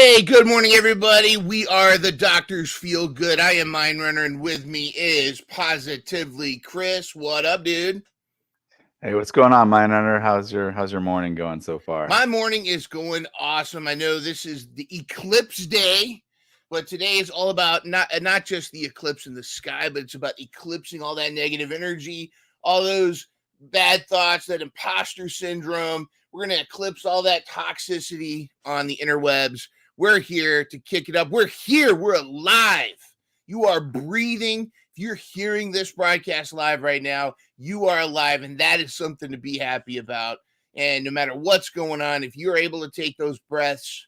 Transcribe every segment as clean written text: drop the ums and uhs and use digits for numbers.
Hey, good morning, everybody. We are the Doctors Feel Good. I am Mind Runner, and with me is Positively Chris. What up, dude? Hey, what's going on, Mind Runner? How's your morning going so far? My morning is going awesome. I know this is the eclipse day, but today is all about not just the eclipse in the sky, but it's about eclipsing all that negative energy, all those bad thoughts, that imposter syndrome. We're going to eclipse all that toxicity on the interwebs. We're here to kick it up. We're here. We're alive. You are breathing. If you're hearing this broadcast live right now, you are alive, and that is something to be happy about. And no matter what's going on, if you're able to take those breaths,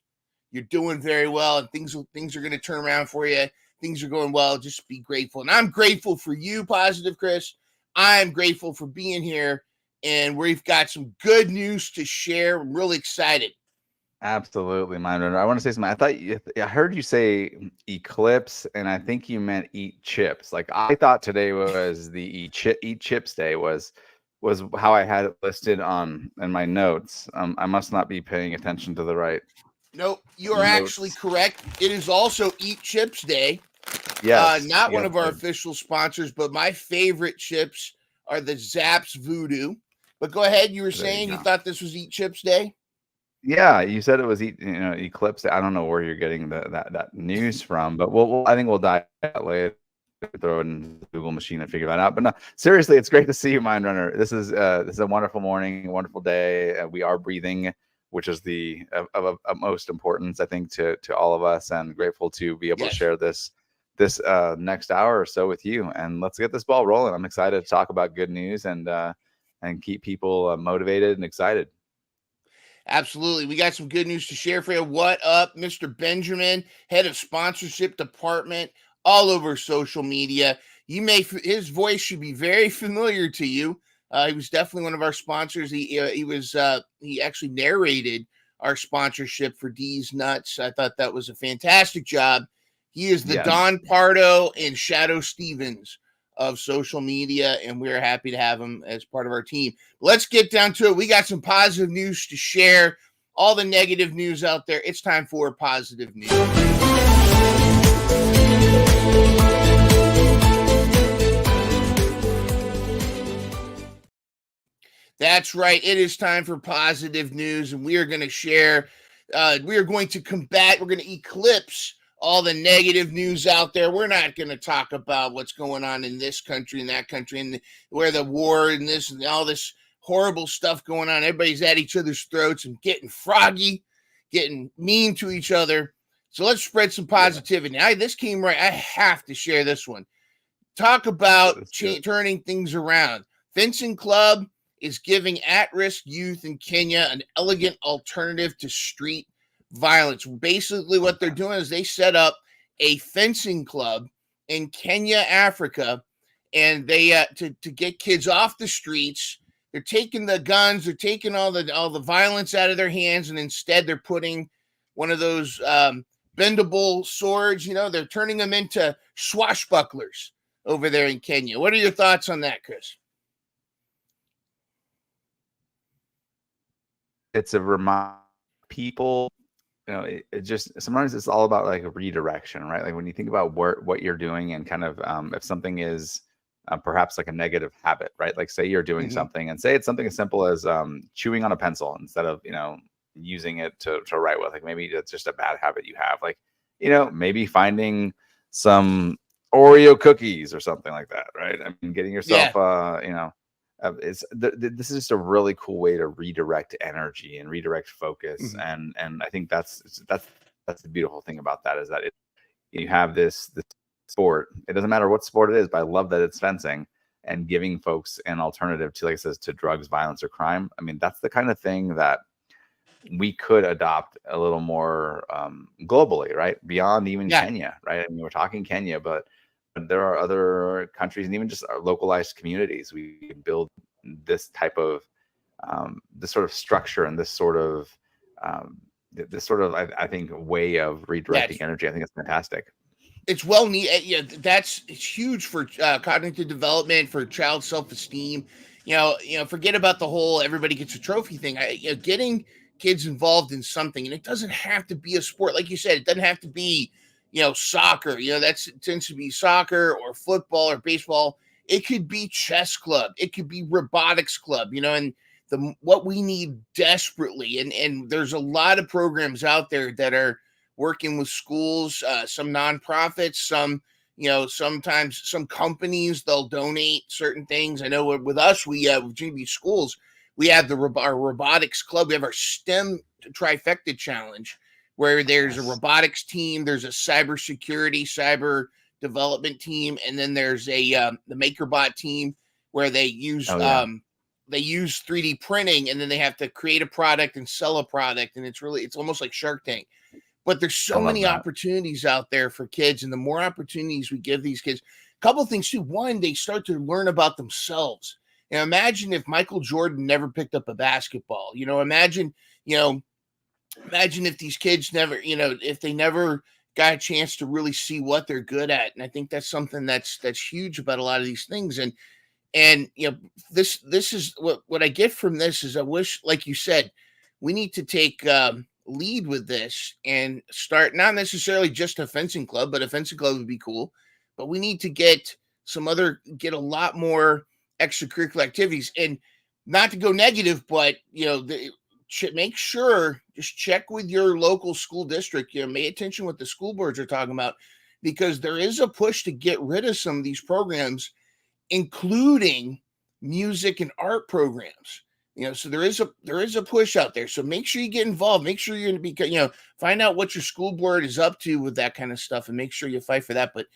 you're doing very well, and things are going to turn around for you. Things are going well. Just be grateful. And I'm grateful for you, Positive Chris. I'm grateful for being here, and we've got some good news to share. I'm really excited. Absolutely, Mind Runner. I want to say something. I heard you say eclipse, and I think you meant eat chips. Like I thought today was the eat chips day was how I had it listed on in my notes. I must not be paying attention to the right Nope, you are actually notes. correct. It is also Eat Chips Day. Yes, Not one yes. of our official sponsors, but my favorite chips are the Zapp's Voodoo. But go ahead, you were There you saying you go. thought this was Eat Chips Day? Yeah, you said it was eclipse. I don't know where you're getting that news from, but I think we'll dive into that later. Throw it in the Google machine and figure that out. But no, seriously, it's great to see you, Mind Runner. This is a wonderful morning, a wonderful day. We are breathing, which is the of most importance, I think, to all of us, and grateful to be able to Yes. share this next hour or so with you. And let's get this ball rolling. I'm excited to talk about good news and keep people motivated and excited. Absolutely. We got some good news to share for you. What up, Mr. Benjamin, head of sponsorship department, all over social media. His voice should be very familiar to you. He was definitely one of our sponsors. He actually narrated our sponsorship for D's Nuts. I thought that was a fantastic job. He is the Yes. Don Pardo and Shadow Stevens of social media, and we're happy to have him as part of our team. Let's get down to it. We got some positive news to share. All the negative news out there. It's time for positive news. That's right. It is time for positive news, and we are going to share. We are going to combat. We're going to eclipse all the negative news out there. We're not going to talk about what's going on in this country and that country and where the war and this and all this horrible stuff going on. Everybody's at each other's throats and getting froggy, getting mean to each other. So let's spread some positivity. This came right. I have to share this one. Talk about turning things around. Fencing Club is giving at-risk youth in Kenya an elegant alternative to street violence. Basically, what they're doing is they set up a fencing club in Kenya, Africa, and they to get kids off the streets. They're taking the guns, they're taking all the violence out of their hands, and instead they're putting one of those bendable swords. They're turning them into swashbucklers over there in Kenya. What are your thoughts on that, Chris? It's a reminder people, it just sometimes it's all about like a redirection, right? Like when you think about what you're doing and kind of if something is perhaps like a negative habit, right? Like say you're doing something and say it's something as simple as chewing on a pencil instead of using it to write with. Like maybe it's just a bad habit you have. Like maybe finding some Oreo cookies or something like that, right? I mean, getting yourself this is just a really cool way to redirect energy and redirect focus, and I think that's the beautiful thing about that is that you have this sport. It doesn't matter what sport it is, but I love that it's fencing and giving folks an alternative to, like it says, to drugs, violence, or crime. I mean, that's the kind of thing that we could adopt a little more globally, right? Beyond even Kenya, right? I mean, we're talking Kenya, but there are other countries and even just our localized communities. We can build this type of this sort of structure and this sort of I think way of redirecting energy. I think it's fantastic. It's well needed. Yeah, it's huge for cognitive development, for child self-esteem. Forget about the whole everybody gets a trophy thing. Getting kids involved in something, and it doesn't have to be a sport. Like you said, it doesn't have to be, soccer. It tends to be soccer or football or baseball. It could be chess club. It could be robotics club, and what we need desperately. And there's a lot of programs out there that are working with schools, some nonprofits, some, sometimes some companies, they'll donate certain things. I know with us, with Virginia Beach Schools, we have our robotics club. We have our STEM trifecta challenge, where there's a robotics team, there's a cyber development team, and then there's the MakerBot team, where they use 3D printing, and then they have to create a product and sell a product, and it's almost like Shark Tank. But there's so many opportunities out there for kids, and the more opportunities we give these kids, a couple of things too. One, they start to learn about themselves. Imagine if Michael Jordan never picked up a basketball. Imagine if these kids never, if they never got a chance to really see what they're good at. And I think that's something that's huge about a lot of these things. And this is what I get from this is, I wish, like you said, we need to take lead with this and start, not necessarily just a fencing club, but a fencing club would be cool. But we need to get a lot more extracurricular activities, and not to go negative, but make sure, just check with your local school district, pay attention what the school boards are talking about, because there is a push to get rid of some of these programs, including music and art programs. So there is a push out there. So make sure you get involved. Make sure you're going to be, find out what your school board is up to with that kind of stuff, and make sure you fight for that. But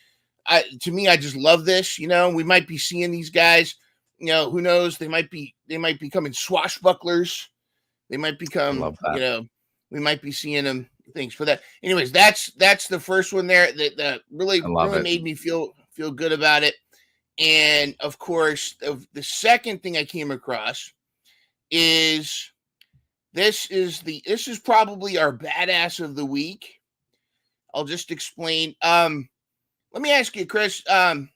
to me, I just love this. We might be seeing these guys. Who knows? They might be becoming swashbucklers. They might become, we might be seeing them things for that. Anyways, that's the first one there that really made me feel good about it. And of course, the second thing I came across is this is probably our badass of the week. I'll just explain. Let me ask you, Chris, do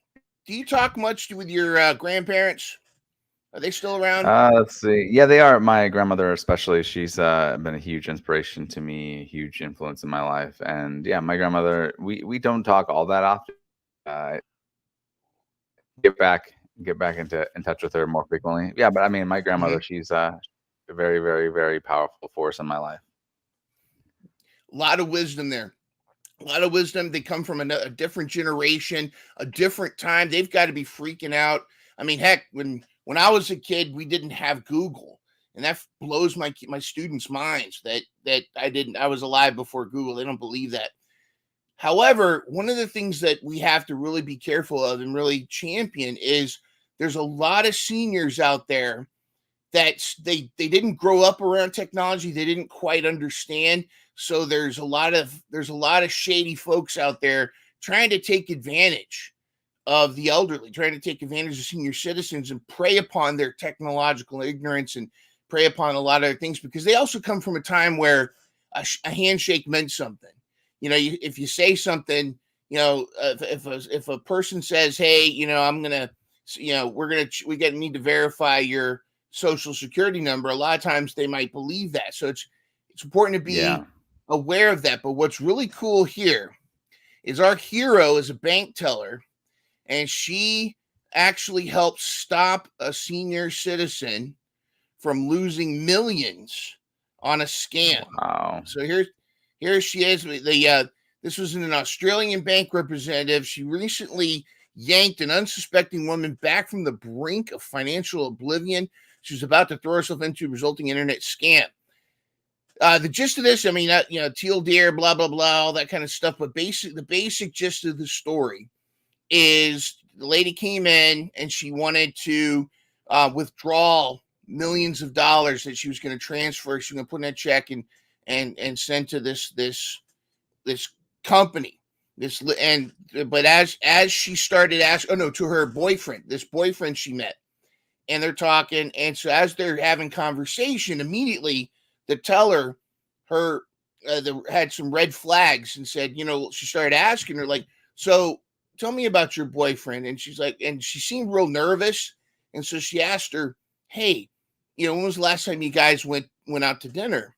you talk much with your grandparents? Are they still around? Let's see. Yeah, they are. My grandmother, especially, she's been a huge inspiration to me, huge influence in my life. And yeah, my grandmother, we don't talk all that often. Get back in touch with her more frequently. Yeah, but I mean, my grandmother, she's a very, very, very powerful force in my life. A lot of wisdom there. A lot of wisdom. They come from a different generation, a different time. They've got to be freaking out. I mean, heck, when I was a kid, we didn't have Google, and that blows my students' minds that I was alive before Google. They don't believe that. However, one of the things that we have to really be careful of and really champion is there's a lot of seniors out there that they didn't grow up around technology. They didn't quite understand. So there's a lot of shady folks out there trying to take advantage of the elderly, trying to take advantage of senior citizens and prey upon their technological ignorance and prey upon a lot of other things, because they also come from a time where a handshake meant something. If you say something, if a person says, hey, I'm gonna, we need to verify your social security number, a lot of times they might believe that. So it's important to be aware of that. But what's really cool here is our hero is a bank teller, and she actually helped stop a senior citizen from losing millions on a scam. Wow. So here she is. This was an Australian bank representative. She recently yanked an unsuspecting woman back from the brink of financial oblivion she was about to throw herself into, resulting internet scam. The gist of this, I mean, teal deer, blah, blah, blah, all that kind of stuff. But the basic gist of the story is the lady came in and she wanted to withdraw millions of dollars that she was going to transfer. She was going to put in a check and send to this company. But as she started asking, to her boyfriend, this boyfriend she met, and they're talking, and so as they're having conversation, immediately the teller had some red flags and said, she started asking her, like, so tell me about your boyfriend. And she's like, and she seemed real nervous, and so she asked her, hey, when was the last time you guys went out to dinner?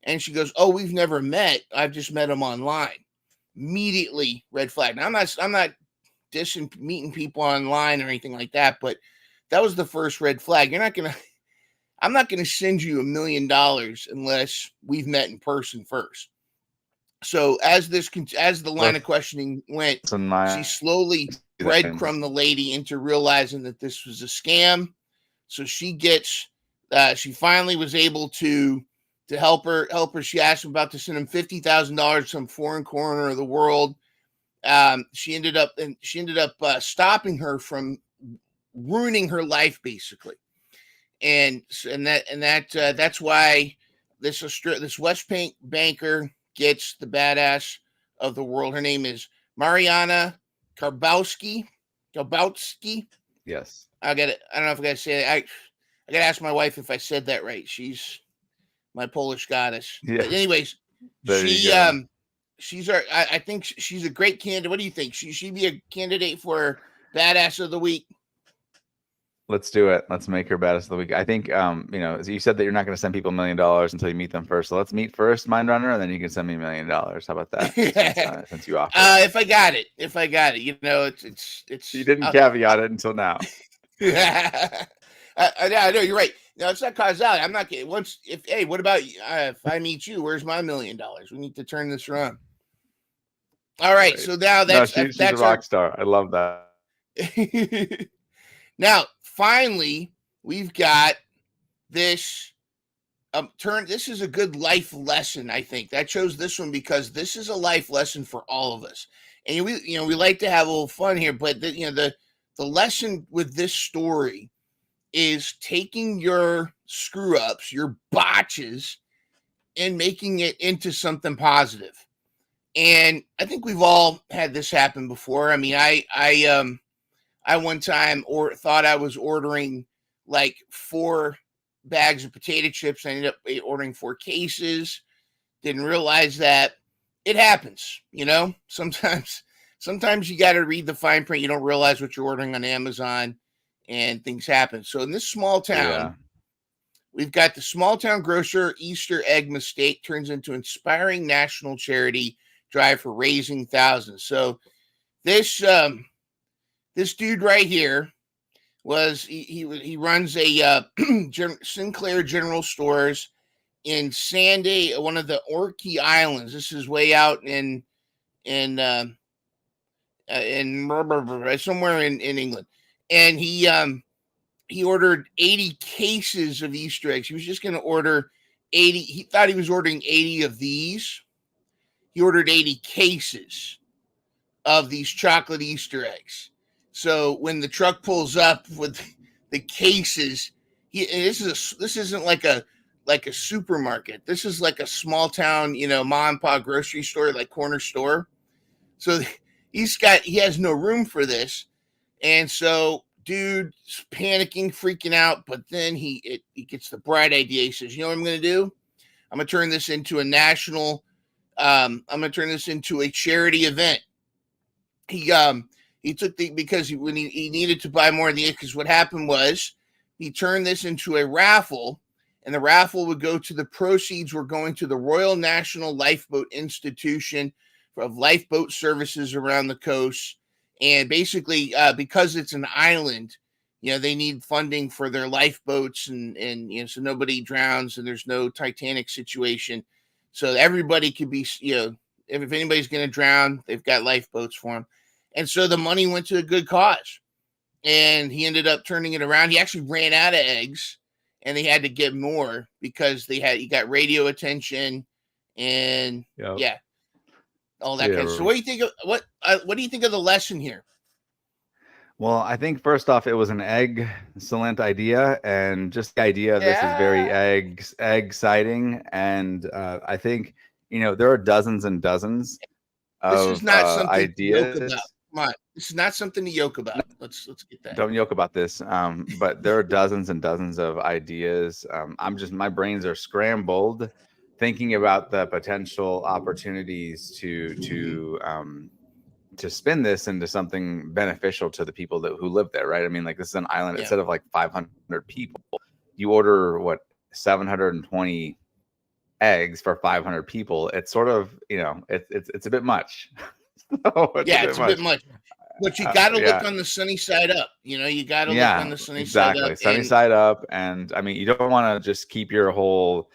And she goes, "Oh, we've never met. I've just met him online." Immediately red flag. Now I'm not dissing meeting people online or anything like that, but that was the first red flag. I'm not gonna send you $1,000,000 unless we've met in person first. So as the line of questioning went, she slowly breadcrumbed the lady into realizing that this was a scam. So she finally was able to help her. She asked him about to send him $50,000 to some foreign corner of the world. She ended up stopping her from ruining her life, basically. That's why this West banker gets the badass of the world. Her name is Mariana Karbowski. Yes. I don't know if I gotta say it. I gotta ask my wife if I said that right. She's my Polish goddess. Yeah. But anyways, she's I think she's a great candidate. What do you think? She'd be a candidate for badass of the week. Let's do it. Let's make her badass of the week. I think, as you said that you're not going to send people $1 million until you meet them first. So let's meet first, Mind Runner, and then you can send me $1 million. How about that? Since you offered. If I got it, it's. You didn't caveat it until now. I know you're right. No, it's not causality. I'm not getting what about if I meet you? Where's my $1 million? We need to turn this around. All right. So now she's a rock star. I love that. Now, finally, we've got this this is a good life lesson, I think. I chose this one because this is a life lesson for all of us. And we like to have a little fun here, but the lesson with this story is taking your screw ups, your botches, and making it into something positive. And I think we've all had this happen before. I mean, I one time thought I was ordering like 4 bags of potato chips. I ended up ordering 4 cases. Didn't realize that it happens. Sometimes you got to read the fine print. You don't realize what you're ordering on Amazon, and things happen. So in this small town, we've got the small town grocer Easter egg mistake turns into inspiring national charity drive for raising thousands. So this dude right here he runs a Sinclair General Stores in Sandy, one of the Orkney Islands. This is way out in somewhere in England, and he ordered 80 cases of Easter eggs. He was just going to order 80. He thought he was ordering 80 of these. He ordered 80 cases of these chocolate Easter eggs. So when the truck pulls up with the cases, this isn't like a supermarket. This is like a small town, mom and pop grocery store, like corner store. So he has no room for this, and so dude's panicking, freaking out. But then he gets the bright idea. He says, "You know what I'm going to do? I'm going to turn this into a national. I'm going to turn this into a charity event." He took because when he needed to buy more of the, because what happened was he turned this into a raffle, and the raffle would go to the proceeds were going to the Royal National Lifeboat Institution of lifeboat services around the coast. And basically, because it's an island, they need funding for their lifeboats and so nobody drowns and there's no Titanic situation. So everybody could be, if anybody's going to drown, they've got lifeboats for them. And so the money went to a good cause, and he ended up turning it around. He actually ran out of eggs, and they had to get more because he got radio attention, and all that kind of stuff. So what do you think of what do you think of the lesson here? Well, I think first off, it was an excellent idea, and just the idea of this is very egg-citing. And I think there are dozens and dozens of ideas. Come on, this is not something to yoke about. Let's get that. Don't yoke about this. But there are dozens and dozens of ideas. My brains are scrambled thinking about the potential opportunities to spin this into something beneficial to the people who live there, right? I mean, like, this is an island. Instead of like 500 people, you order 720 eggs for 500 people, it's sort of, it's a bit much. So it's a Yeah, bit it's a bit much. much. But you got to look Yeah. on the sunny side up. You got to look on Yeah, the sunny side up. exactly. Sunny And side up. And I mean, you don't want to just keep your whole,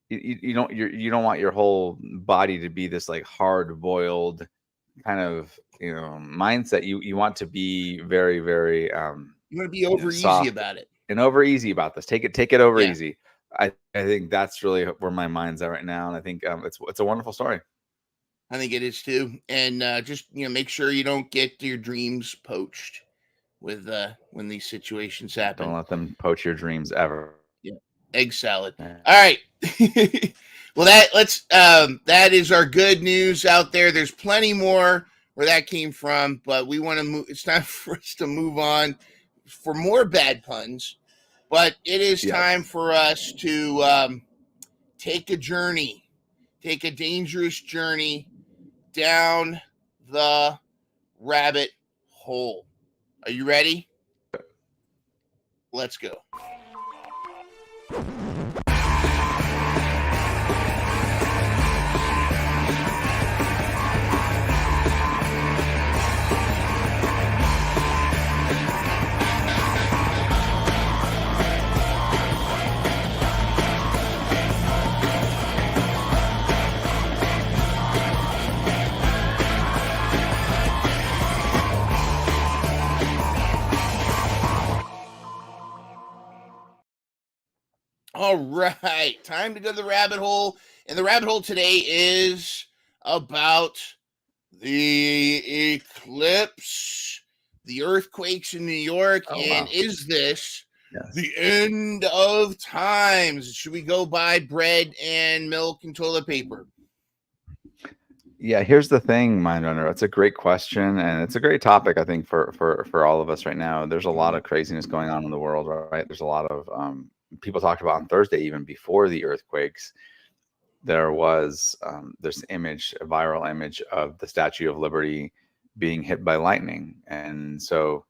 you don't want your whole body to be this like hard boiled kind of, mindset. You want to be very, very, you want to be over easy soft about it. and over easy about this. Take it over Yeah, easy. I think that's really where my mind's at right now. And I think it's a wonderful story. I think it is too. And just make sure you don't get your dreams poached with when these situations happen. Don't let them poach your dreams ever. Yeah, egg salad. Yeah. All right. Well, that is our good news out there. There's plenty more where that came from, but we want to move. It's time for us to move on for more bad puns. But it is time Yes. for us to take a journey, take a dangerous journey down the rabbit hole. Are you ready? Let's go. All right, time to go to the rabbit hole. And the rabbit hole today is about the eclipse, the earthquakes in New York. Oh, and wow. Is this Yes. the end of times? Should we go buy bread and milk and toilet paper? Yeah, here's the thing, Mindrunner. It's a great question, and it's a great topic, I think, for all of us right now. There's a lot of craziness going on in the world, right? There's a lot of people talked about on Thursday, even before the earthquakes. There was this image, a viral image of the Statue of Liberty being hit by lightning, and so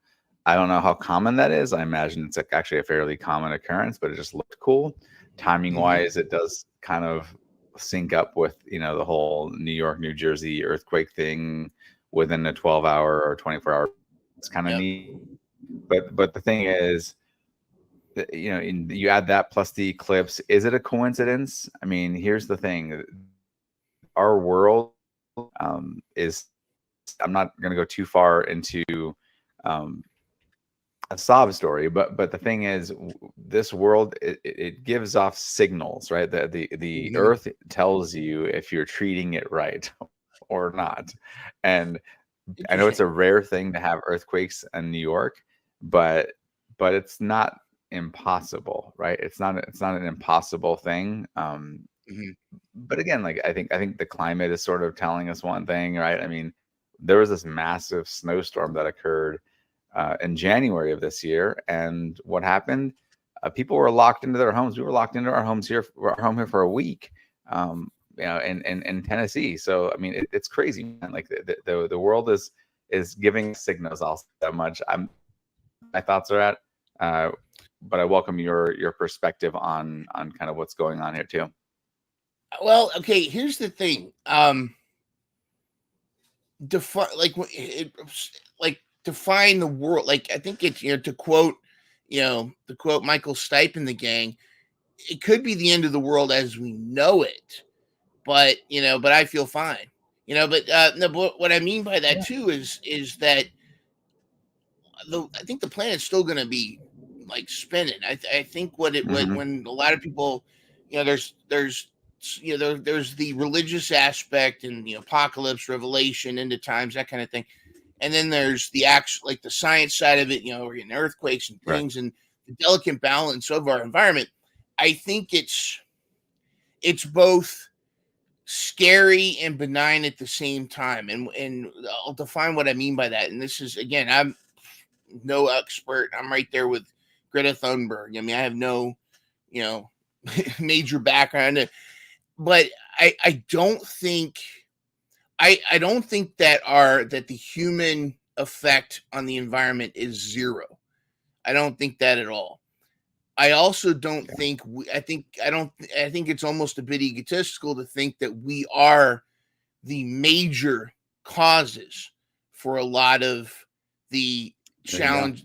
I don't know how common that is. I imagine it's actually a fairly common occurrence, but it just looked cool. Timing wise, it does kind of sync up with the whole New York, New Jersey earthquake thing within a 12-hour or 24-hour. It's kind of Yep. neat. But the thing is, you add that plus the eclipse. Is it a coincidence? I mean, here's the thing: our world is. I'm not going to go too far into a sob story, but the thing is, this world it gives off signals, right? The earth tells you if you're treating it right or not. And I know it's a rare thing to have earthquakes in New York, but it's not impossible, right? It's not an impossible thing. But again, like I think the climate is sort of telling us one thing, right? I mean, there was this massive snowstorm that occurred in January of this year, and what happened? People were locked into their homes. We were locked into our homes here, our home here for a week. In Tennessee. So I mean, it's crazy, man. Like the world is giving signals. I'll say that much. My thoughts are at, but I welcome your perspective on kind of what's going on here too. Well, okay. Here's the thing. Define the world. Like I think it's to quote Michael Stipe and the gang. It could be the end of the world as we know it, but I feel fine. But what I mean by that too is that I think the planet's still going to be like spinning. I think when a lot of people, there's there's the religious aspect and apocalypse, revelation, end of times, that kind of thing, and then there's the actual like the science side of it. We're getting earthquakes and things, and the delicate balance of our environment. I think it's both scary and benign at the same time, and I'll define what I mean by that. And this is, again, I'm no expert. I'm right there with Greta Thunberg. I mean, I have no major background, but I don't think I don't think that the human effect on the environment is zero. I don't think that at all. I also don't think I think it's almost a bit egotistical to think that we are the major causes for a lot of the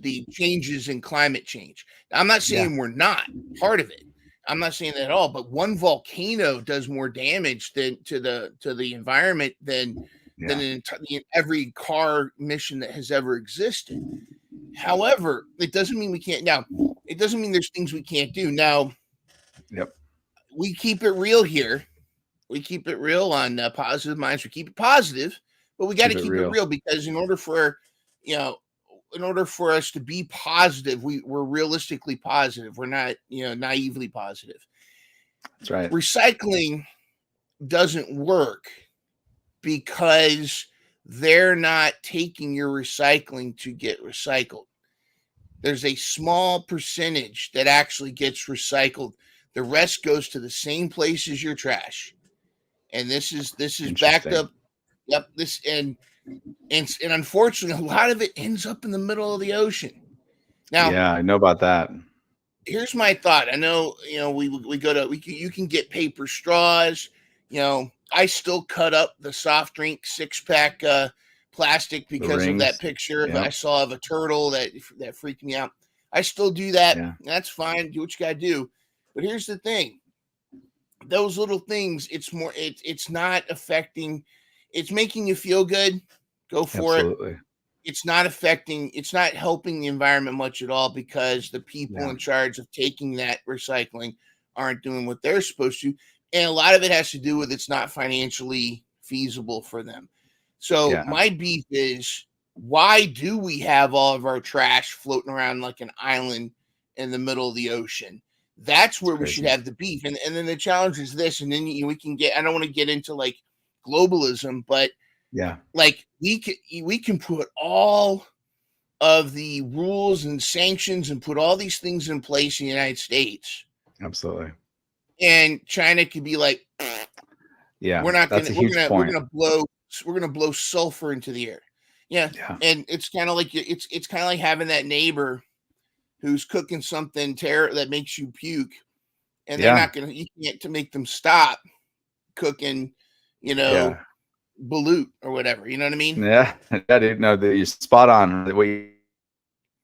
the changes in climate change. Now, I'm not saying we're not part of it. I'm not saying that at all, but one volcano does more damage than to the environment than every car mission that has ever existed. However, it doesn't mean we can't. Now, it doesn't mean there's things we can't do. Now, we keep it real here. We keep it real on Positive Minds. We keep it positive, but we got to keep it real because in order for us to be positive, we're realistically positive. We're not naively positive. That's right. Recycling doesn't work because they're not taking your recycling to get recycled. There's a small percentage that actually gets recycled. The rest goes to the same place as your trash. And this is backed up. Yep. And unfortunately, a lot of it ends up in the middle of the ocean. Now, I know about that. Here's my thought. I know, you can get paper straws. I still cut up the soft drink 6-pack plastic because of that picture that I saw of a turtle that freaked me out. I still do that. Yeah. That's fine. Do what you gotta do. But here's the thing. Those little things, it's not affecting, it's making you feel good. Go for it. It's not helping the environment much at all because the people in charge of taking that recycling aren't doing what they're supposed to. And a lot of it has to do with it's not financially feasible for them. So my beef is, why do we have all of our trash floating around like an island in the middle of the ocean? That's where we should have the beef. And then the challenge is this, and then we can get, I don't want to get into like globalism, but like we can put all of the rules and sanctions and put all these things in place in the United States. Absolutely. And China could be like, we're not going to, we're going to blow sulfur into the air. Yeah. And it's kind of like, it's kind of like having that neighbor who's cooking something that makes you puke, and they're not going to, you can't to make them stop cooking, balut or whatever. You know what I mean? Yeah, dude. No, you're spot on. The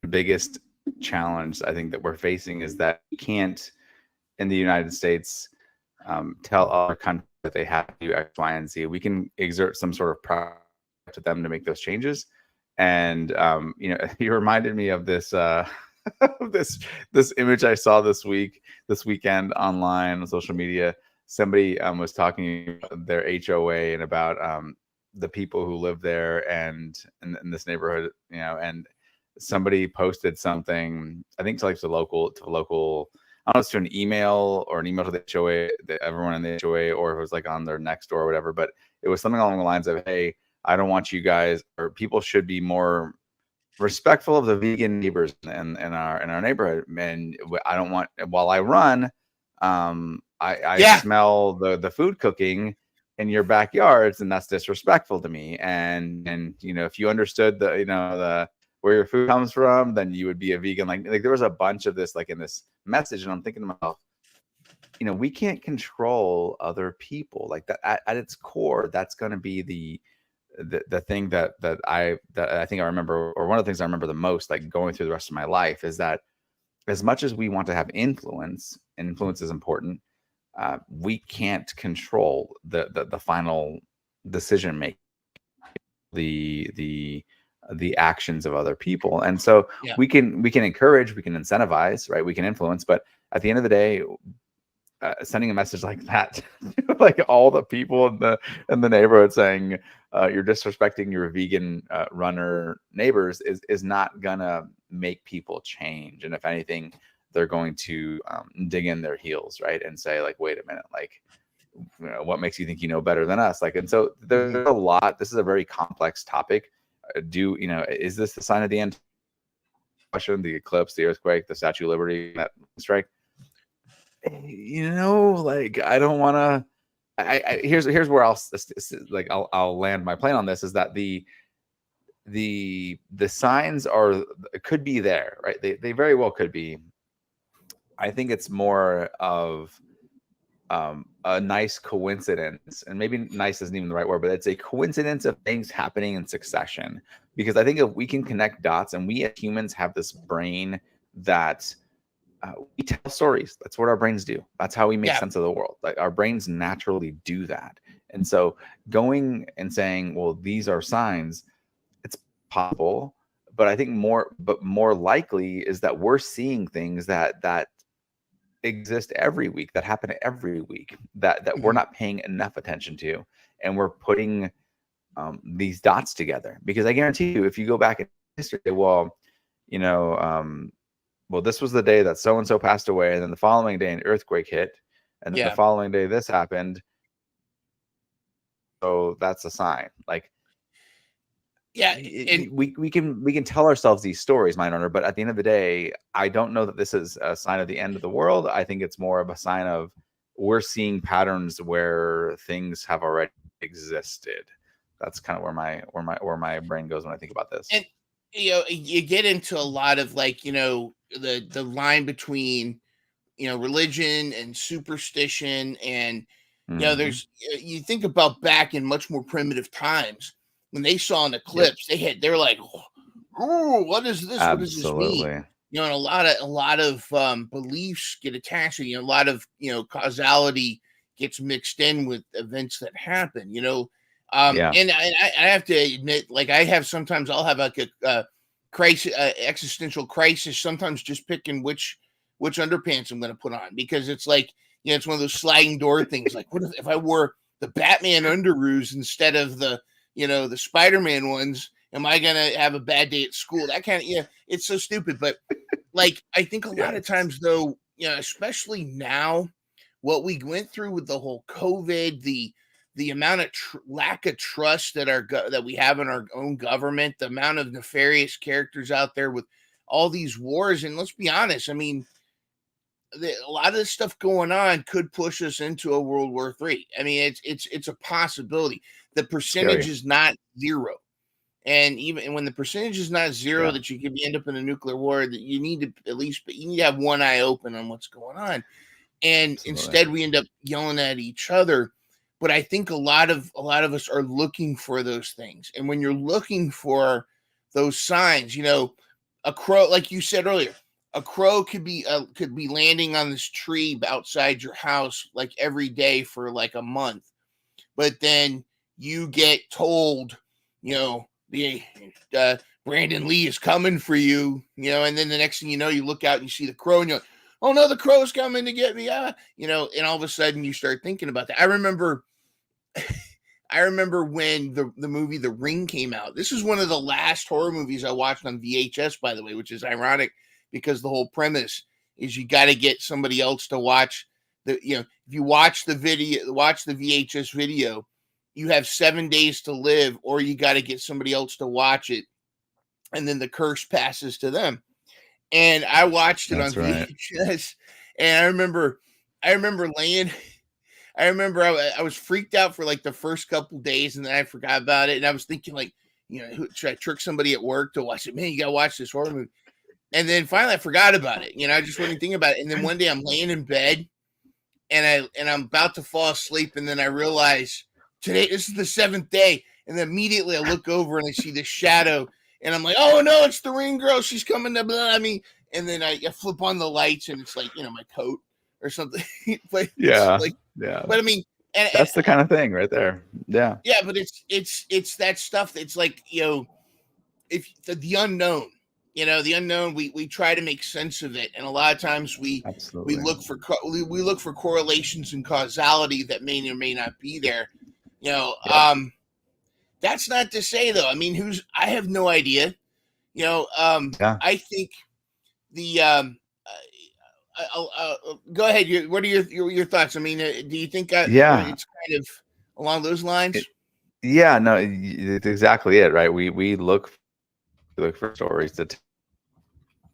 biggest challenge I think that we're facing is that we can't, in the United States, tell other countries that they have to do X, Y, and Z. We can exert some sort of pressure to them to make those changes. And you reminded me of this this image I saw this weekend online on social media. Somebody was talking about their HOA and about the people who live there and in this neighborhood, and somebody posted something, I think to a local, I don't know if it's to an email to the HOA, everyone in the HOA, or if it was like on their next door or whatever, but it was something along the lines of, hey, I don't want you guys, or people should be more respectful of the vegan neighbors in our neighborhood. And I don't want, while I run, I smell the food cooking in your backyards, and that's disrespectful to me. And if you understood the where your food comes from, then you would be a vegan. Like there was a bunch of this like in this message, and I'm thinking to myself, we can't control other people. Like that at its core, that's going to be the thing that I think I remember, or one of the things I remember the most, like going through the rest of my life, is that as much as we want to have influence, and influence is important, we can't control the final decision making, the actions of other people. And so we can encourage, we can incentivize, right? We can influence, but at the end of the day, sending a message like that, like all the people in the neighborhood saying you're disrespecting your vegan runner neighbors is not gonna make people change. And if anything, they're going to dig in their heels, right? And say like, wait a minute, like, what makes you think you know better than us? Like, and so there's a lot. This is a very complex topic. Is this the sign of the end? Question: the eclipse, the earthquake, the Statue of Liberty, that strike. Like I don't want to. Here's where I'll land my plane on this, is that the signs could be there, right? They very well could be. I think it's more of a nice coincidence, and maybe nice isn't even the right word, but it's a coincidence of things happening in succession. Because I think if we can connect dots, and we as humans have this brain that we tell stories. That's what our brains do. That's how we make sense of the world. Like, our brains naturally do that. And so going and saying, well, these are signs, it's possible, but I think more likely is that we're seeing things that exist every week, that happen every week, that we're not paying enough attention to, and we're putting these dots together. Because I guarantee you, if you go back in history, well, well, this was the day that so and so passed away, and then the following day an earthquake hit, and then the following day this happened. So that's a sign. Like, we can tell ourselves these stories, mind runner, but at the end of the day, I don't know that this is a sign of the end of the world. I think it's more of a sign of we're seeing patterns where things have already existed. That's kind of where my brain goes when I think about this. And you get into a lot of, like, the line between religion and superstition, and there's you think about back in much more primitive times when they saw an eclipse, they're like, oh, what is this? Absolutely. What does this mean? And a lot of beliefs get attached. A lot of causality gets mixed in with events that happen. And I have to admit, like, I'll have like a crisis, existential crisis. Sometimes just picking which underpants I'm going to put on, because it's like, it's one of those sliding door things. Like, what if I wore the Batman underoos instead of the Spider-Man ones? Am I going to have a bad day at school? That kind of, it's so stupid. But like, I think a lot of times though, especially now, what we went through with the whole COVID, the amount of lack of trust that that we have in our own government, the amount of nefarious characters out there with all these wars. And let's be honest, I mean, a lot of this stuff going on could push us into a World War III. I mean, it's a possibility. The percentage is not zero. And even when the percentage is not zero, that you could end up in a nuclear war, that you need to have one eye open on what's going on. And instead we end up yelling at each other. But I think a lot of us are looking for those things. And when you're looking for those signs, a crow, like you said earlier, a crow could be landing on this tree outside your house like every day for like a month. But then you get told, Brandon Lee is coming for you, and then the next thing you know, you look out and you see the crow, and you're like, oh no, the crow's coming to get me. And all of a sudden you start thinking about that. I remember when the movie The Ring came out. This is one of the last horror movies I watched on VHS, by the way, which is ironic because the whole premise is you got to get somebody else to watch if you watch the VHS video, you have 7 days to live, or you got to get somebody else to watch it, and then the curse passes to them. And I watched it on VHS, and I remember I was freaked out for like the first couple days, and then I forgot about it. And I was thinking, like, should I trick somebody at work to watch it? Man, you got to watch this horror movie. And then finally I forgot about it. I just wasn't thinking about it. And then one day I'm laying in bed, and I'm about to fall asleep, and then I realize this is the 7th day. And then immediately I look over and I see this shadow, and I'm like, oh no, it's the Ring girl. She's coming to blah, and then I flip on the lights, and it's like, my coat or something. But I mean, and that's the kind of thing right there. Yeah. But it's that stuff. It's like, if the unknown, the unknown, we try to make sense of it, and a lot of times we look for correlations and causality that may or may not be there. That's not to say though. I mean, I have no idea. I think the go ahead. What are your thoughts? I mean, do you think it's kind of along those lines? No, it's exactly it, right? We look for stories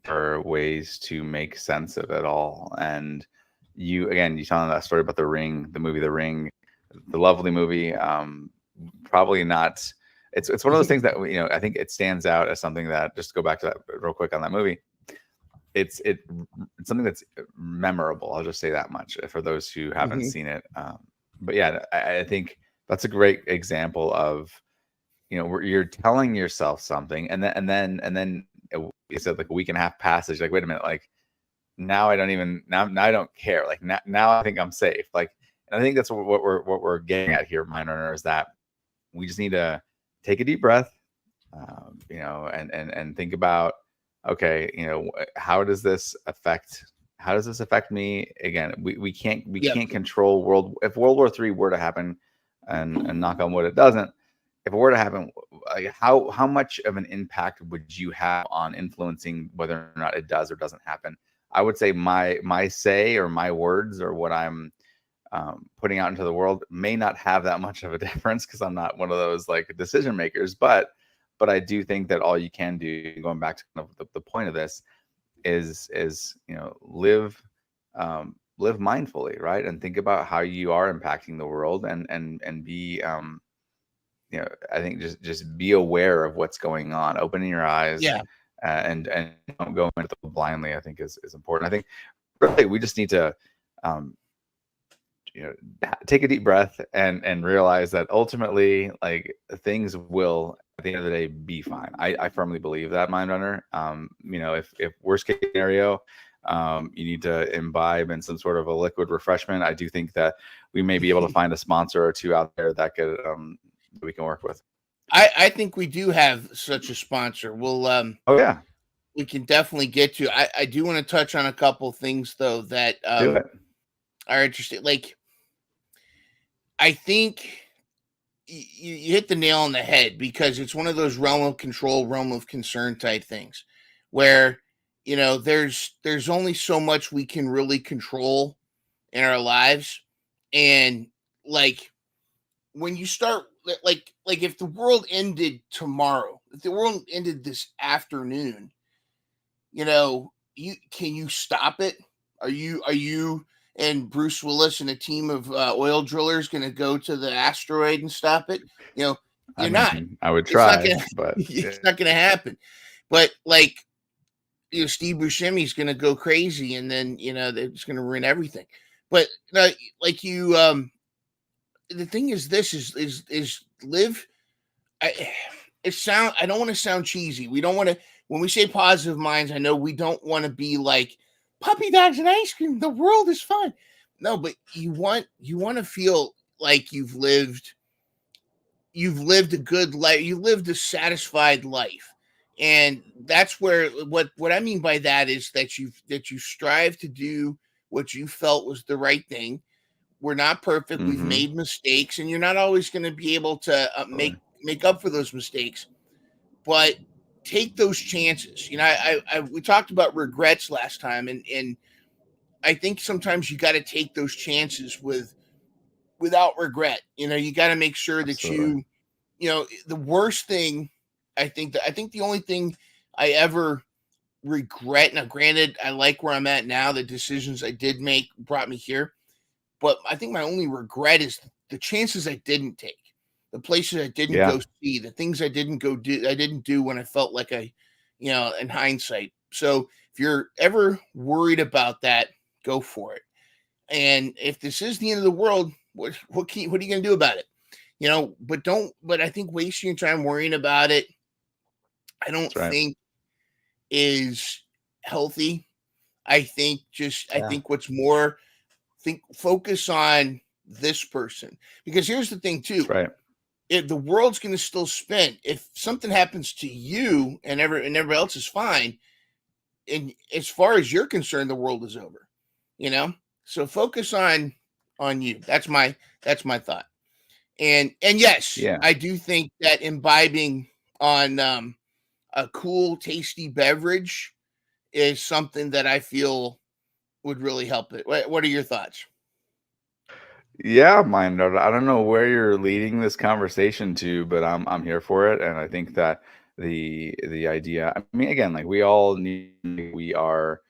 for ways to make sense of it all. And you telling that story about The Ring, the movie The Ring, the lovely movie. Probably not. It's one of those things that I think it stands out as something that, just to go back to that real quick on that movie. it's something that's memorable. I'll just say that much for those who haven't seen it. But yeah, I think that's a great example of, where you're telling yourself something, and then you said like a week and a half passes. You're like, wait a minute, like now I don't even now I don't care. Like now I think I'm safe. Like, and I think that's what we're getting at here, Mind Runner, is that we just need to take a deep breath, and think about, okay, how does this affect me? Again, we can't control if World War III were to happen, and knock on wood, it doesn't. If it were to happen, like how much of an impact would you have on influencing whether or not it does or doesn't happen? I would say my say or my words or what I'm putting out into the world may not have that much of a difference, because I'm not one of those like decision makers. But I do think that all you can do, going back to kind of the point of this, is live mindfully, right? And think about how you are impacting the world, and be I think just be aware of what's going on, opening your eyes, and don't go into it blindly, I think is important. I think really we just need to take a deep breath and realize that ultimately, like, things will at the end of the day be fine. I firmly believe that, Mind Runner. If worst case scenario, you need to imbibe in some sort of a liquid refreshment, I do think that we may be able to find a sponsor or two out there that could we can work with. I think we do have such a sponsor. We'll oh yeah, we can definitely get to. I do want to touch on a couple things though that are interesting. Like, I think you hit the nail on the head, because it's one of those realm of control, realm of concern type things where, there's only so much we can really control in our lives. And like, when you start, like if the world ended tomorrow, if the world ended this afternoon, can you stop it? Are you and Bruce Willis and a team of oil drillers going to go to the asteroid and stop it? You're not. I would try, but it's not going to happen. But like, Steve Buscemi's going to go crazy, and then they're just going to ruin everything. But like you, the thing is, this is live. I don't want to sound cheesy. We don't want to, when we say positive minds, I know we don't want to be like puppy dogs and ice cream, the world is fun. No, but you want to feel like you've lived a good life, you lived a satisfied life. And that's where what I mean by that is that you strive to do what you felt was the right thing. We're not perfect. We've made mistakes, and you're not always going to be able to make up for those mistakes. But take those chances. We talked about regrets last time, and I think sometimes you got to take those chances without regret. You got to make sure that the worst thing, I think the only thing I ever regret, now granted, I like where I'm at now, the decisions I did make brought me here, but I think my only regret is the chances I didn't take, the places I didn't go see, the things I didn't do when I felt like in hindsight. So if you're ever worried about that, go for it. And if this is the end of the world, what are you going to do about it? But I think wasting your time worrying about it, I don't think is healthy. I think what's more, focus on this person, because here's the thing too. If the world's going to still spin, if something happens to you and everybody else is fine, and as far as you're concerned, the world is over. So focus on you. That's my thought. And yes, I do think that imbibing on a cool, tasty beverage is something that I feel would really help it. What are your thoughts? Yeah, Mind. I don't know where you're leading this conversation to, but I'm here for it, and I think that the idea. I mean, again, like we are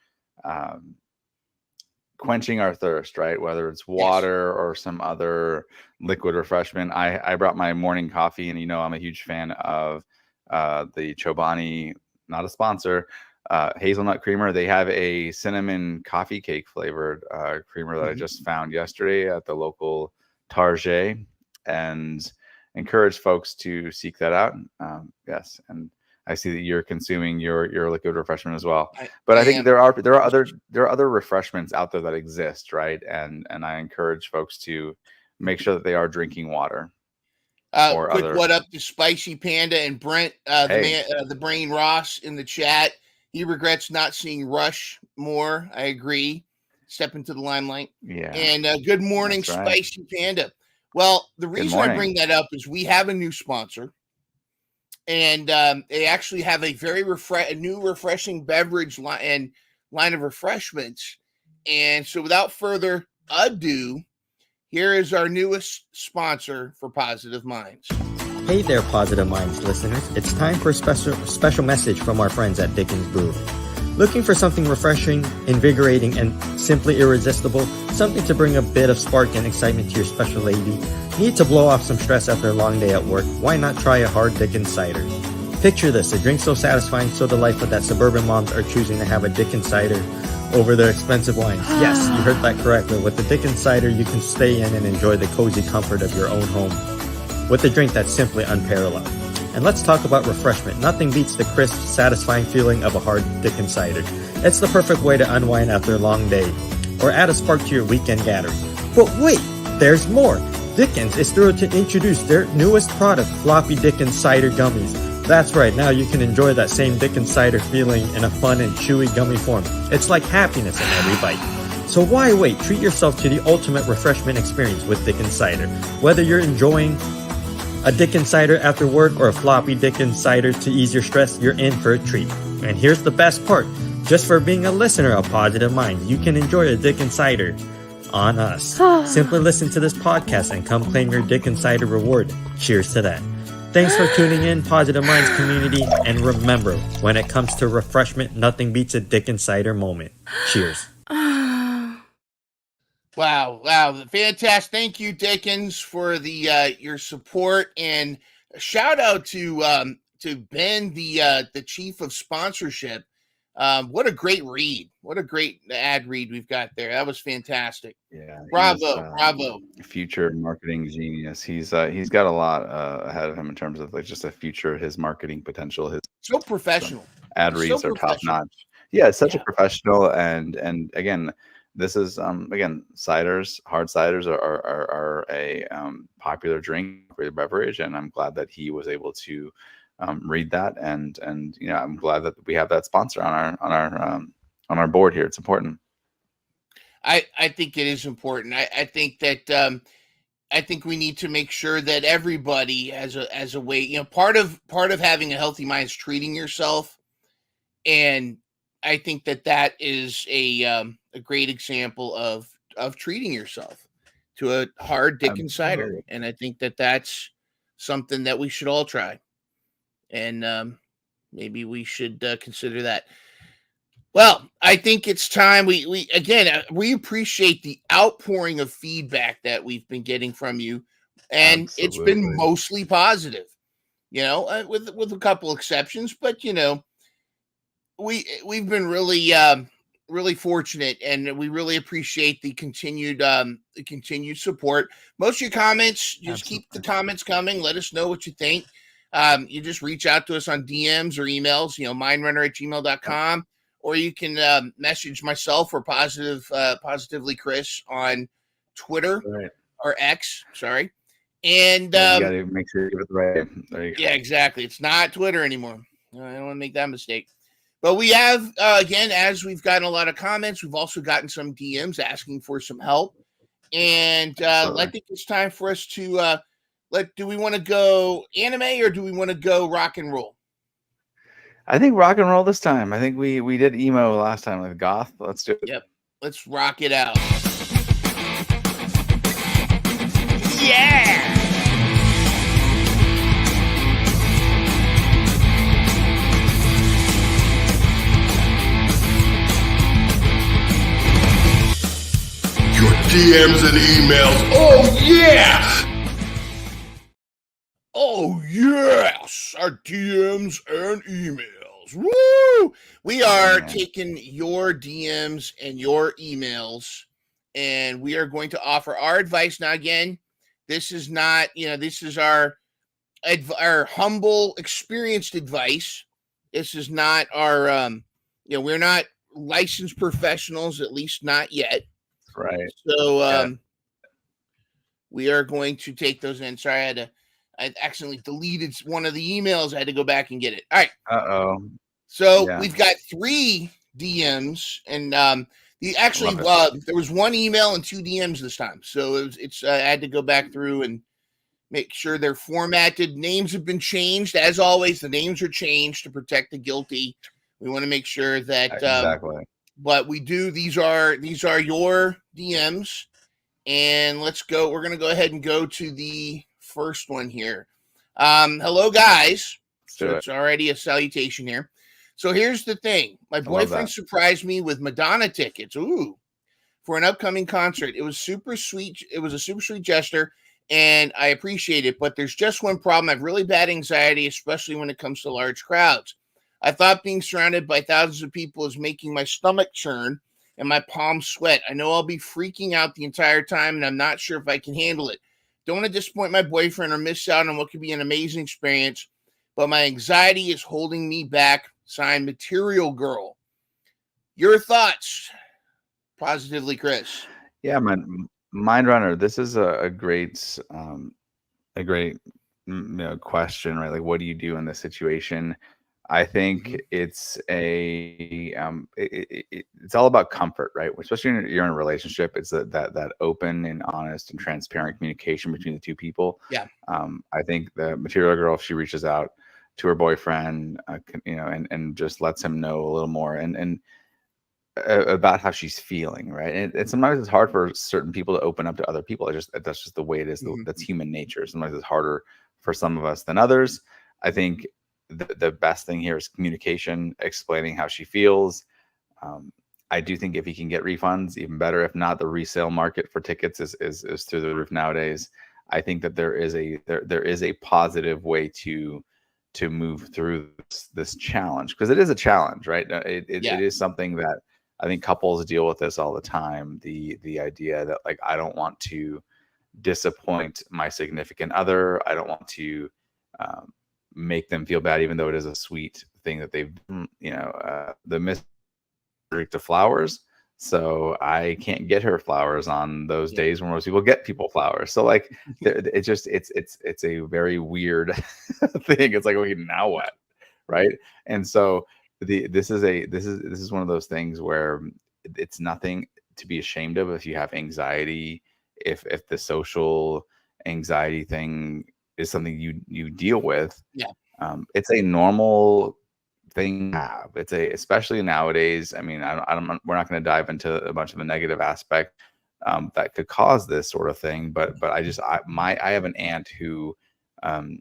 quenching our thirst, right? Whether it's water or some other liquid refreshment. I brought my morning coffee, and I'm a huge fan of the Chobani, not a sponsor, hazelnut creamer. They have a cinnamon coffee cake flavored creamer that I just found yesterday at the local Target, and encourage folks to seek that out. Yes, and I see that you're consuming your liquid refreshment as well. But I think there are other refreshments out there that exist, right? And I encourage folks to make sure that they are drinking water. Quick what up to Spicy Panda and Brent, the Brain Ross in the chat. He regrets not seeing Rush more. I agree. Step into the limelight. Yeah. And good morning, Spicy Panda. Well, the reason I bring that up is we have a new sponsor, and they actually have a very new refreshing beverage line of refreshments. And so, without further ado, here is our newest sponsor for Positive Minds. Hey there, Positive Minds listeners. It's time for a special message from our friends at Dickens Brew. Looking for something refreshing, invigorating, and simply irresistible? Something to bring a bit of spark and excitement to your special lady? Need to blow off some stress after a long day at work? Why not try a hard Dickens cider? Picture this, a drink so satisfying, so delightful that suburban moms are choosing to have a Dickens cider over their expensive wines. Yes, you heard that correctly. With the Dickens cider, you can stay in and enjoy the cozy comfort of your own home with a drink that's simply unparalleled. And let's talk about refreshment. Nothing beats the crisp, satisfying feeling of a hard Dickens cider. It's the perfect way to unwind after a long day or add a spark to your weekend gathering. But wait, there's more. Dickens is thrilled to introduce their newest product, Floppy Dickens Cider Gummies. That's right, now you can enjoy that same Dickens cider feeling in a fun and chewy gummy form. It's like happiness in every bite. So why wait? Treat yourself to the ultimate refreshment experience with Dickens cider. Whether you're enjoying a Dickens cider after work or a floppy Dickens cider to ease your stress, you're in for a treat. And here's the best part. Just for being a listener of Positive Minds, you can enjoy a Dickens cider on us. Simply listen to this podcast and come claim your Dickens cider reward. Cheers to that. Thanks for tuning in, Positive Minds community. And remember, when it comes to refreshment, nothing beats a Dickens cider moment. Cheers. Wow, fantastic! Thank you, Dickens, for the your support, and a shout out to Ben, the chief of sponsorship. What a great read! What a great ad read we've got there. That was fantastic. Yeah, bravo! Future marketing genius. He's got a lot ahead of him in terms of like just a future, his marketing potential. His so professional. Ad reads are top notch. Yeah, it's such a professional, and again. This is ciders, hard ciders are a popular drink, popular beverage, and I'm glad that he was able to read that, and I'm glad that we have that sponsor on our board here. It's important. I think it is important. I think that I think we need to make sure that everybody has a way. Part of having a healthy mind is treating yourself, and I think that is a great example of treating yourself to a hard Dickens cider. And I think that's something that we should all try. And maybe we should consider that. Well, I think it's time. We appreciate the outpouring of feedback that we've been getting from you. And It's been mostly positive, with a couple exceptions, but we've been really fortunate, and we really appreciate the continued support. Most of your comments, just keep the comments coming. Let us know what you think. You just reach out to us on DMs or emails, mindrunner@gmail.com, or you can message myself or Positively Chris on Twitter or X. Sorry. And you got to make sure you give it the right. There you go. Yeah, exactly. It's not Twitter anymore. I don't want to make that mistake. But we have, again, as we've gotten a lot of comments, we've also gotten some DMs asking for some help. And I think it's time for us to, do we want to go anime or do we want to go rock and roll? I think rock and roll this time. I think we did emo last time with goth. Let's do it. Yep. Let's rock it out. Yeah! Your DMs and emails. Oh, yeah! Oh, yes! Our DMs and emails. emails. Woo! We are Yeah. taking your DMs and your emails, and we are going to offer our advice. Now, again, this is not, this is our humble, experienced advice. This is not our, we're not licensed professionals, at least not yet. Right. So we are going to take those in. Sorry, I accidentally deleted one of the emails. I had to go back and get it. All right. Uh-oh. So Yeah. we've got 3 DMs, and there was 1 email and 2 DMs this time. So I had to go back through and make sure they're formatted. Names have been changed. As always, the names are changed to protect the guilty. We want to make sure that Exactly. but we do. These are your DMs, and let's go. We're gonna go ahead and go to the first one here. Hello, guys. So it's already a salutation here. So here's the thing. My boyfriend surprised me with Madonna tickets. Ooh, for an upcoming concert. It was super sweet. It was a super sweet gesture, and I appreciate it. But there's just one problem. I have really bad anxiety, especially when it comes to large crowds. I thought being surrounded by thousands of people is making my stomach churn and my palms sweat. I know I'll be freaking out the entire time, and I'm not sure if I can handle it. Don't want to disappoint my boyfriend or miss out on what could be an amazing experience, but my anxiety is holding me back. Signed, Material Girl. Your thoughts, positively, Chris? Yeah, man. Mind Runner, this is a great question, right? Like, what do you do in this situation? I think it's it's all about comfort, right? Especially when you're in a relationship, it's that open and honest and transparent communication between the two people. Yeah. I think the Material Girl, if she reaches out to her boyfriend, and just lets him know a little more and about how she's feeling, right? And sometimes it's hard for certain people to open up to other people. That's just the way it is. That's human nature. Sometimes it's harder for some of us than others. I think the best thing here is communication, explaining how she feels. I do think if he can get refunds, even better. If not, the resale market for tickets is through the roof nowadays. I think that there is a positive way to move through this challenge, because it is a challenge, right? It is something that I think couples deal with this all the time. The idea that, like, I don't want to disappoint my significant other. I don't want to make them feel bad, even though it is a sweet thing that they've, the mystery to flowers. So I can't get her flowers on those days when most people get people flowers. So, like, it's a very weird thing. It's like, okay, now what, right? And so this is one of those things where it's nothing to be ashamed of if you have anxiety, if the social anxiety thing is something you deal with. Yeah. It's a normal thing to have. Especially nowadays. I mean, we're not going to dive into a bunch of the negative aspect that could cause this sort of thing. But I have an aunt who, I'll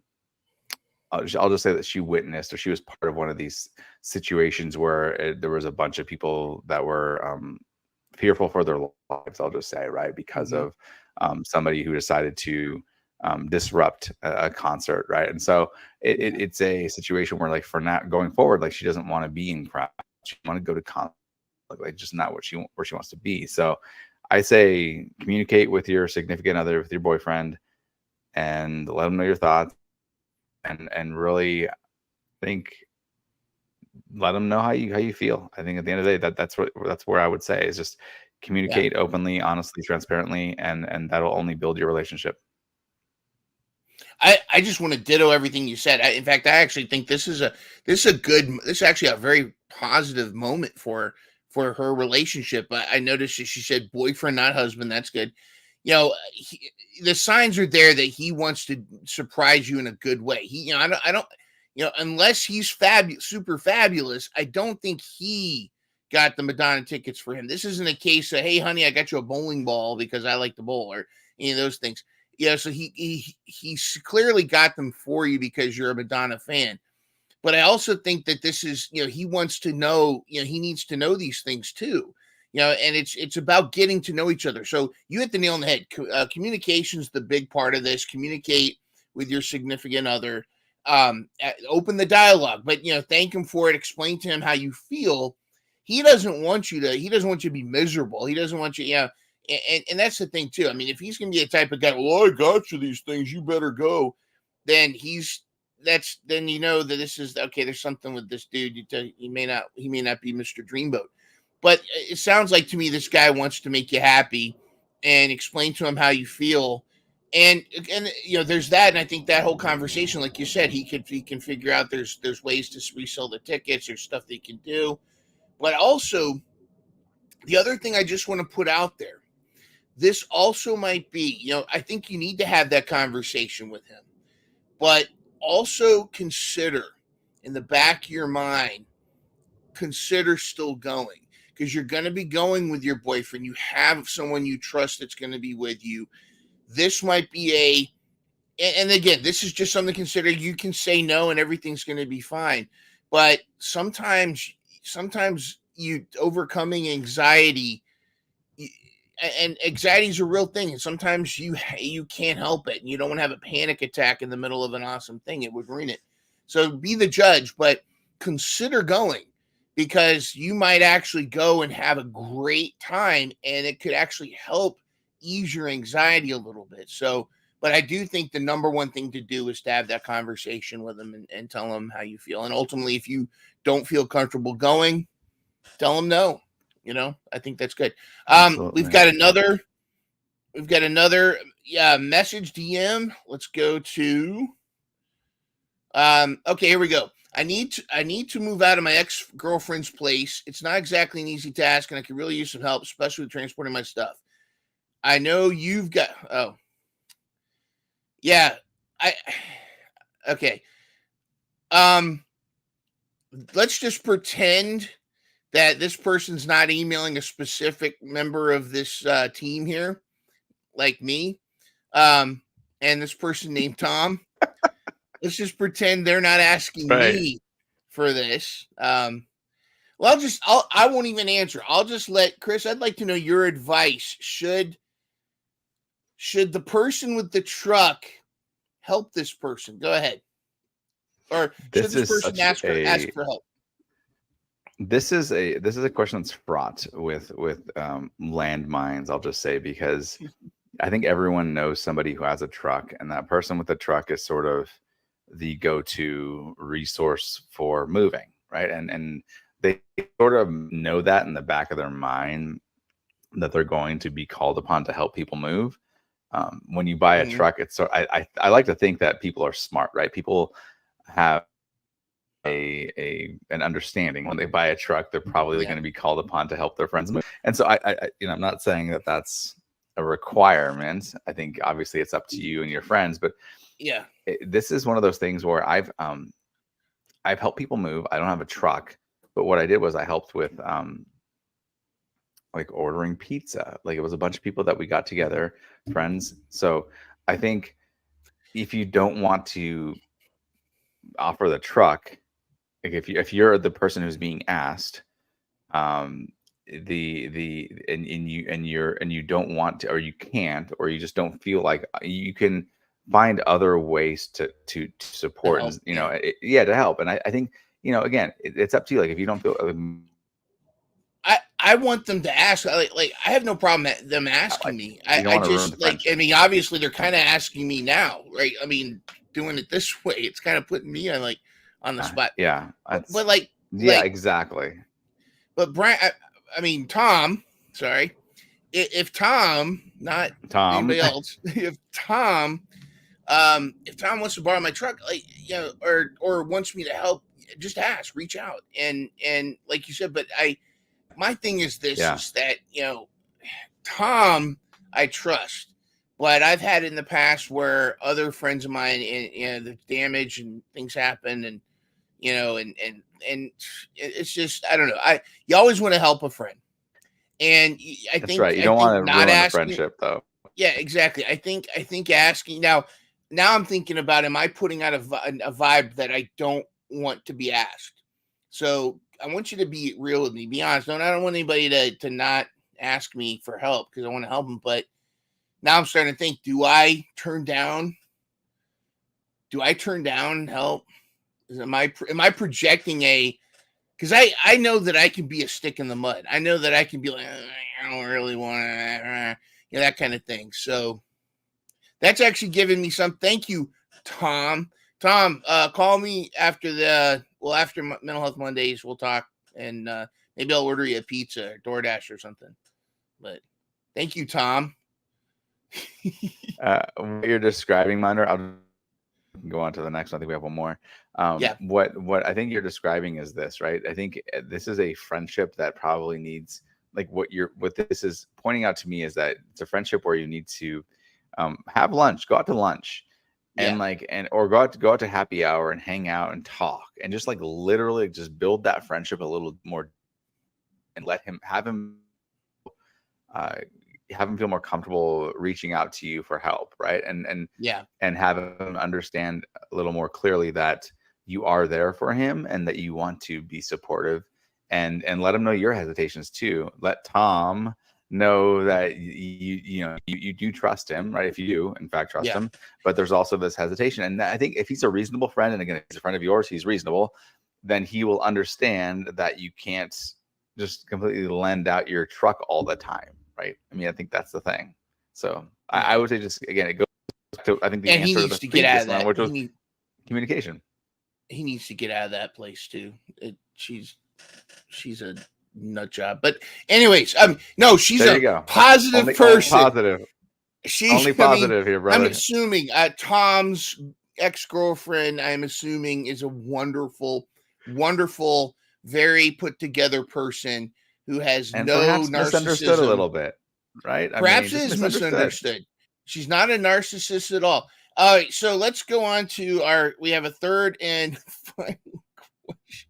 just say that she witnessed, or she was part of one of these situations where there was a bunch of people that were fearful for their lives. I'll just say, right, because of somebody who decided to disrupt a concert, right? And so it's a situation where, like, for not going forward, like, she doesn't want to be in crowd. She want to go to concert, like just not where she wants to be. So I say communicate with your significant other, with your boyfriend, and let them know your thoughts, and really let them know how you feel. I think at the end of the day, that's where I would say is just communicate openly, honestly, transparently, and that'll only build your relationship. I just want to ditto everything you said. In fact, I actually think this is actually a very positive moment for her relationship. I noticed that she said boyfriend, not husband. That's good. The signs are there that he wants to surprise you in a good way. I don't, unless he's super fabulous, I don't think he got the Madonna tickets for him. This isn't a case of, hey, honey, I got you a bowling ball because I like to bowl, or any of those things. Yeah, so he's clearly got them for you because you're a Madonna fan. But I also think that this is, he wants to know, he needs to know these things too. And it's about getting to know each other. So you hit the nail on the head. Communication is the big part of this. Communicate with your significant other. open the dialogue, but thank him for it. Explain to him how you feel. He doesn't want you to be miserable. He doesn't want you, and that's the thing too. I mean, if he's going to be a type of guy, well, I got you these things, you better go. Then then that this is okay. There's something with this dude. He may not be Mr. Dreamboat, but it sounds like to me this guy wants to make you happy and explain to him how you feel. And there's that, and I think that whole conversation, like you said, he can figure out there's ways to resell the tickets, there's stuff they can do. But also, the other thing I just want to put out there, this also might be, I think you need to have that conversation with him, but also consider in the back of your mind, consider still going, because you're going to be going with your boyfriend. You have someone you trust that's going to be with you. This might be and again, this is just something to consider. You can say no and everything's going to be fine. But sometimes you overcoming anxiety, and anxiety is a real thing. And sometimes you can't help it. And you don't want to have a panic attack in the middle of an awesome thing. It would ruin it. So be the judge, but consider going, because you might actually go and have a great time, and it could actually help ease your anxiety a little bit. So, but I do think the number one thing to do is to have that conversation with them and tell them how you feel. And ultimately, if you don't feel comfortable going, tell them no. I think that's good. We've got another message DM. Let's go to okay, here we go. I need to move out of my ex-girlfriend's place. It's not exactly an easy task, and I could really use some help, especially with transporting my stuff. I know you've got okay. Let's just pretend that this person's not emailing a specific member of this team here, like me, and this person named Tom. Let's just pretend they're not asking me for this. Well, I won't even answer. I'll just let Chris. I'd like to know your advice. Should the person with the truck help this person? Go ahead. Or should this person ask for help? This is a question that's fraught with landmines, I'll just say, because I think everyone knows somebody who has a truck, and that person with the truck is sort of the go-to resource for moving, right? And they sort of know that in the back of their mind that they're going to be called upon to help people move. When you buy a truck, it's I like to think that people are smart, right? People have an understanding when they buy a truck, they're probably going to be called upon to help their friends move. And so I'm not saying that that's a requirement. I think obviously it's up to you and your friends, but this is one of those things where I've helped people move. I don't have a truck, but what I did was I helped with like ordering pizza. Like, it was a bunch of people that we got together, friends. So I think if you don't want to offer the truck, like if you're the person who's being asked, and you don't want to, or you can't, or you just don't feel like, you can find other ways to support, to help. To help. And I think, again, it's up to you. Like, if you don't feel, I want them to ask. Like I have no problem them asking me. I just like. I mean, obviously they're kind of asking me now, right? I mean, doing it this way, it's kind of putting me on the spot. Exactly. But Brian, Tom. Sorry, if Tom, not Tom, anybody else, if Tom wants to borrow my truck, or wants me to help, just ask, reach out, and like you said. But my thing is this: is that Tom, I trust, but I've had in the past where other friends of mine, and the damage and things happen, and and it's just, I don't know. You always want to help a friend, and that's think right. You don't want to ruin a friendship, though. Yeah, exactly. I think asking now I'm thinking about, am I putting out a vibe that I don't want to be asked? So I want you to be real with me. Be honest. I don't want anybody to not ask me for help, because I want to help them. But now I'm starting to think: do I turn down do I turn down help? Am I projecting because I know that I can be a stick in the mud. I know that I can be like, I don't really want to, that kind of thing. So that's actually giving me some. Thank you, Tom. Tom, call me after after Mental Health Mondays. We'll talk, and maybe I'll order you a pizza or DoorDash or something. But thank you, Tom. What you're describing, Minder, I'll go on to the next one. I think we have one more. What I think you're describing is this, right? I think this is a friendship that probably needs, like, what this is pointing out to me is that it's a friendship where you need to have lunch, go out to lunch, and or go out to happy hour and hang out and talk, and just like literally just build that friendship a little more, and have him feel more comfortable reaching out to you for help, right? And have him understand a little more clearly that you are there for him and that you want to be supportive, and let him know your hesitations too. Let Tom know that you do trust him, right? If you do in fact trust him, but there's also this hesitation. And I think if he's a reasonable friend, and again, if he's a friend of yours, he's reasonable, then he will understand that you can't just completely lend out your truck all the time, right? I mean, I think that's the thing. So I would say, just again, it goes to, I think, the answer to the previous one, which was communication. He needs to get out of that place too. She's a nut job. But anyways, no, she's a positive person. Positive. She's only positive here, brother. I'm assuming Tom's ex-girlfriend, I'm assuming, is a wonderful, wonderful, very put together person who has no narcissism. Misunderstood a little bit, right? Perhaps is misunderstood. She's not a narcissist at all. All right, so let's go on to we have a third and final question.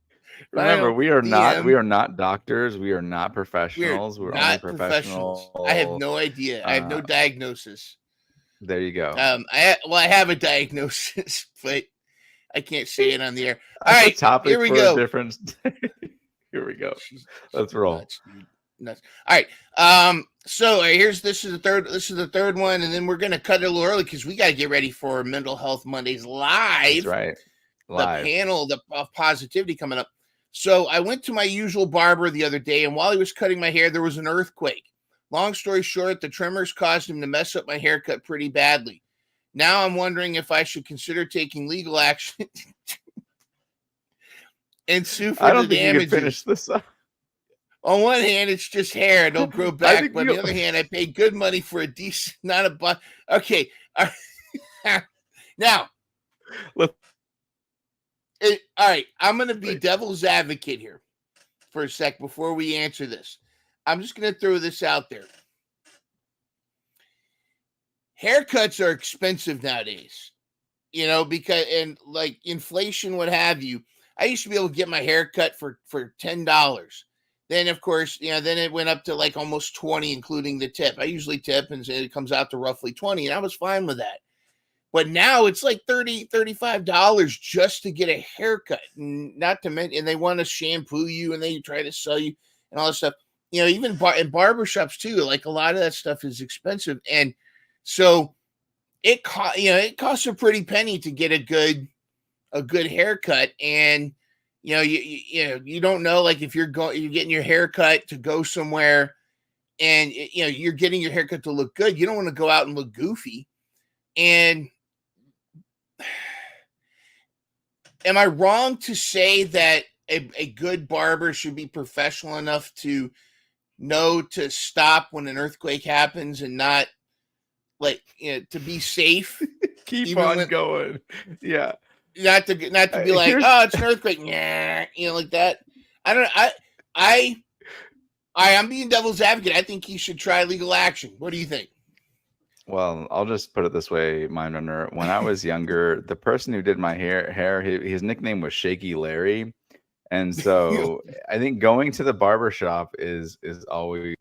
Remember, we are not doctors. We are not professionals. We're not only professionals. I have no idea. I have no diagnosis. There you go. I have a diagnosis, but I can't say it on the air. All right, here we go. Here we go. Let's roll. Nuts. All right. So this is the third one, and then we're gonna cut it a little early because we got to get ready for Mental Health Mondays live. That's right. Live. The panel of positivity coming up. So I went to my usual barber the other day, and while he was cutting my hair, there was an earthquake. Long story short, the tremors caused him to mess up my haircut pretty badly. Now I'm wondering if I should consider taking legal action and sue for the damages. I don't think you can finish this up. On one hand, it's just hair; don't grow back. But on the other hand, I paid good money for a decent, not a butt. Okay, now, all right. I'm going to be devil's advocate here for a sec before we answer this. I'm just going to throw this out there. Haircuts are expensive nowadays, because, and like inflation, what have you. I used to be able to get my hair cut for $10. Then, of course, then it went up to like almost 20, including the tip. I usually tip, and it comes out to roughly 20, and I was fine with that. But now it's like $30, $35 just to get a haircut, and not to mention, and they want to shampoo you, and they try to sell you and all this stuff. Even in barbershops too. Like a lot of that stuff is expensive, and so it costs a pretty penny to get a good haircut, and you don't know, like, if you're getting your haircut to go somewhere, and you're getting your haircut to look good. You don't want to go out and look goofy. And am I wrong to say that a good barber should be professional enough to know to stop when an earthquake happens and not, like, to be safe? Keep on going. Yeah. Not to be like, oh, it's an earthquake. Like that. I'm being devil's advocate. I think he should try legal action. What do you think? Well, I'll just put it this way, Mindrunner. When I was younger, the person who did my hair, his nickname was Shaky Larry. And so I think going to the barber shop is always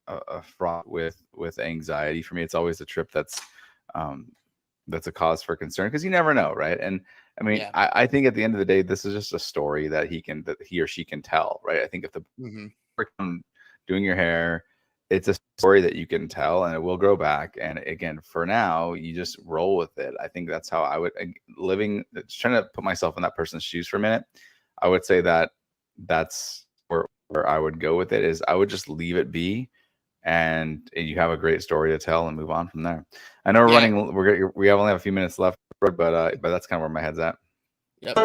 a fraught with anxiety for me. It's always a trip that's a cause for concern, because you never know, right? And I mean, I think at the end of the day, this is just a story that he or she can tell, right? I think if the doing your hair it's a story that you can tell, and it will grow back. And again, for now, you just roll with it. I think that's how I would trying to put myself in that person's shoes for a minute. I would say that that's where I would go with it, is I would just leave it be, and you have a great story to tell and move on from there. I know we only have a few minutes left, but that's kind of where my head's at. Yep.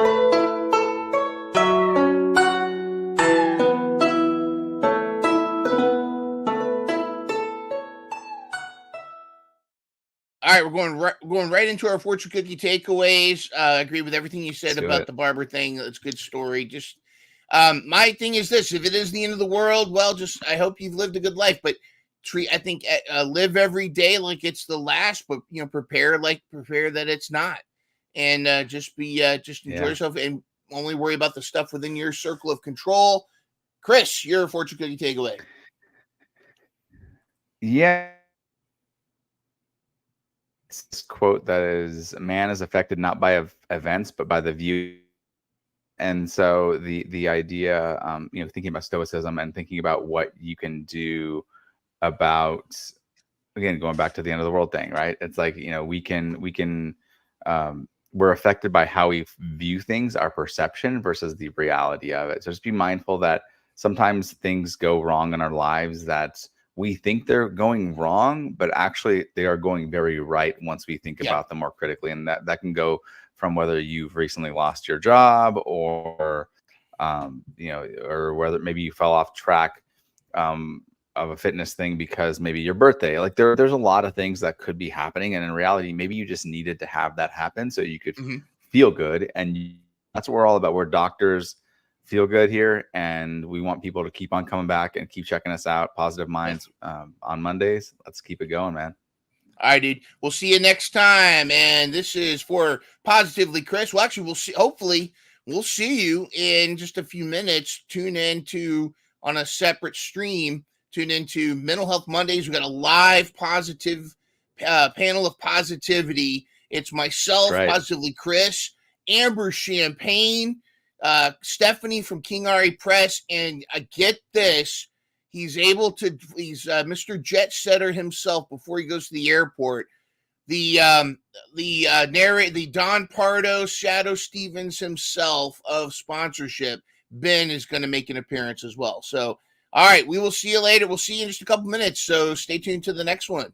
All right, we're going right into our fortune cookie takeaways. I agree with everything you said about the barber thing. It's a good story. Just my thing is this: if it is the end of the world, well, just I hope you've lived a good life. But live every day like it's the last. But prepare that it's not, and just enjoy yourself and only worry about the stuff within your circle of control. Chris, your fortune cookie takeaway. Yeah. This quote that is, man is affected not by events but by the view. And so the idea, thinking about stoicism and thinking about what you can do about, again, going back to the end of the world thing, right? It's like, we're affected by how we view things, our perception versus the reality of it. So just be mindful that sometimes things go wrong in our lives that we think they're going wrong, but actually they are going very right once we think about them more critically. And that can go from whether you've recently lost your job or whether maybe you fell off track of a fitness thing because maybe your birthday, like there's a lot of things that could be happening. And in reality, maybe you just needed to have that happen so you could feel good. And that's what we're all about. We're doctors, feel good here, and we want people to keep on coming back and keep checking us out. Positive Minds on Mondays. Let's keep it going, man. All right, dude. We'll see you next time. And this is for Positively Chris. Well, actually, hopefully we'll see you in just a few minutes. Tune into on a separate stream. Tune into Mental Health Mondays. We've got a live positive panel of positivity. It's myself, Positively Chris, Amber Champagne, Stephanie from King Ari Press, and get this, he's Mr. Jet Setter himself before he goes to the airport. The Don Pardo, Shadow Stevens himself of sponsorship, Ben, is going to make an appearance as well. So, all right, we will see you later. We'll see you in just a couple minutes. So stay tuned to the next one.